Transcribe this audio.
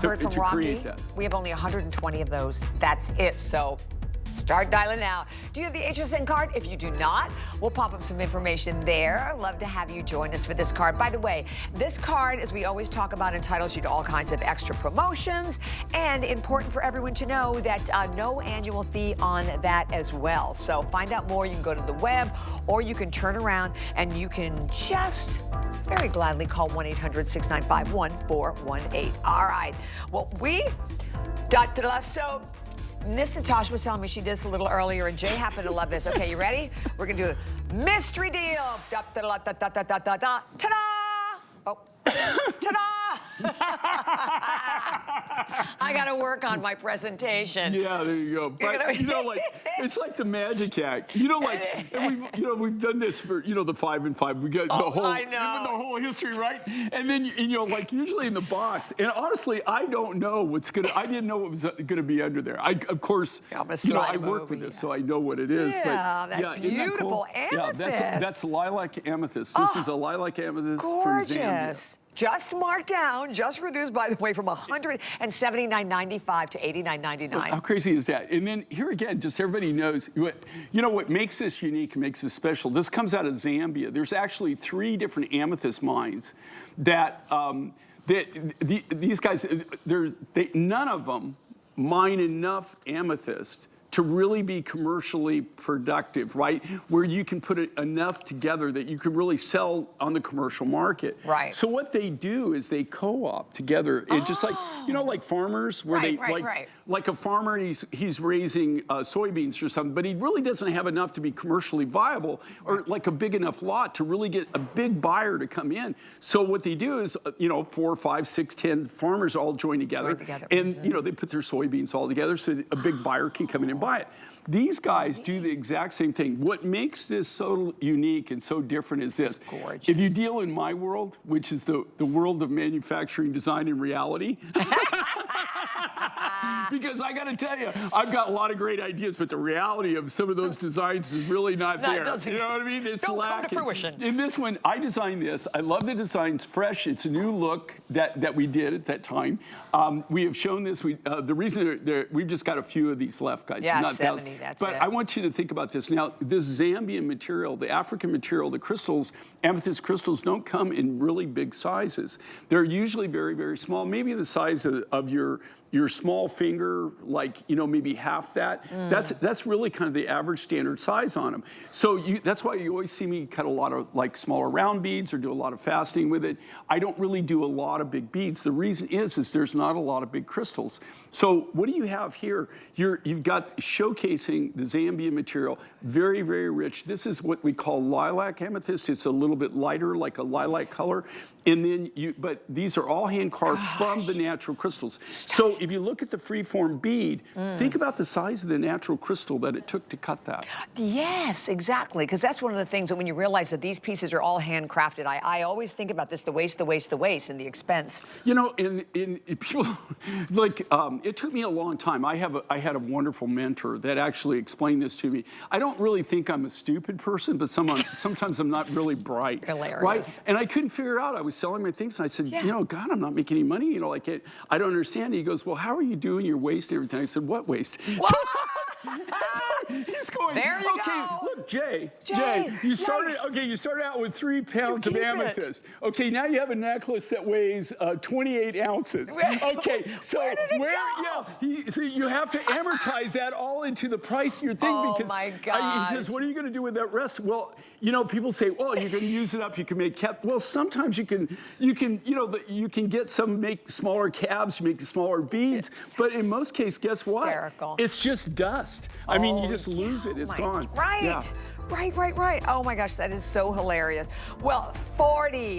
heard from Rocky. We have only 120 of those. That's it. So start dialing now. Do you have the HSN card? If you do not, we'll pop up some information there. Love to have you join us for this card. By the way, this card, as we always talk about, entitles you to all kinds of extra promotions, and important for everyone to know that no annual fee on that as well. So find out more. You can go to the web, or you can turn around and you can just very gladly call 1-800-695-1418. All right. Well, so Miss Natasha was telling me she did this a little earlier, and Jay happened to love this. Okay, you ready? We're gonna do a mystery deal. Ta-da! Oh, ta-da! I gotta work on my presentation. Yeah, there you go. But you know, like, it's like the magic act. You know, like, and we've done this for, you know, the 5 and 5. We got the whole history, right? And then, you know, like, usually in the box. And honestly, I don't know what's gonna. I didn't know what was gonna be under there. Of course, you know, I work with this, so I know what it is. Yeah, but that beautiful amethyst. Yeah, that's lilac amethyst. This is a lilac amethyst from Zambia. Just marked down, just reduced, by the way, from $179.95 to $89.99. How crazy is that? And then here again, just everybody knows, you know what makes this unique and makes this special? This comes out of Zambia. There's actually 3 different amethyst mines that, these guys, none of them mine enough amethyst to really be commercially productive, right? Where you can put it enough together that you can really sell on the commercial market. Right. So what they do is they co-op together. It's just like, you know, like farmers where like a farmer, he's raising soybeans or something, but he really doesn't have enough to be commercially viable, or like a big enough lot to really get a big buyer to come in. So what they do is, you know, 4, 5, 6, 10 farmers all join together. And, you know, they put their soybeans all together so a big buyer can come in and buy it. These guys do the exact same thing. What makes this so unique and so different is this. Gorgeous. If you deal in my world, which is the world of manufacturing, design, and reality, because I got to tell you, I've got a lot of great ideas, but the reality of some of those designs is really not there. You know what I mean? It's don't lacking. come to fruition. In this one, I designed this. I love the design. It's fresh. It's a new look that we did at that time. We have shown this. The reason we've just got a few of these left, guys. Yeah, not 70, that's but it. I want you to think about this. Now, this Zambian material, the African material, the crystals, amethyst crystals don't come in really big sizes. They're usually very, very small, maybe the size of your small finger, like, you know, maybe half that. That's really kind of the average standard size on them. So that's why you always see me cut a lot of like smaller round beads or do a lot of fastening with it. I don't really do a lot of big beads. The reason is there's not a lot of big crystals. So what do you have here? You've got showcasing the Zambian material, very, very rich. This is what we call lilac amethyst. It's a little bit lighter, like a lilac color. And then but these are all hand carved from the natural crystals. So if you look at the freeform bead, think about the size of the natural crystal that it took to cut that. Yes, exactly, because that's one of the things that when you realize that these pieces are all handcrafted, I always think about this, the waste, and the expense. You know, in people, like, it took me a long time. I had a wonderful mentor that actually explained this to me. I don't really think I'm a stupid person, but sometimes I'm not really bright. Hilarious. Right? And I couldn't figure out, I was selling my things, and I said, you know, God, I'm not making any money, you know, like I don't understand. He goes, well, how are you doing your waste and everything? I said, what waste? What? He's going, there you okay, go. Look, Jay, you started out with 3 pounds of amethyst. Okay, now you have a necklace that weighs 28 ounces. Okay, so so you have to amortize that all into the price of your thing. Oh my God. He says, what are you going to do with that rest? Well, you know, people say, well, you can use it up, you can make cap. Well, sometimes you can get make smaller cabs, make smaller beads, but in most cases, guess what? It's just dust. I mean, you just lose it. It's gone. Right. Oh my gosh, that is so hilarious. Well, 40.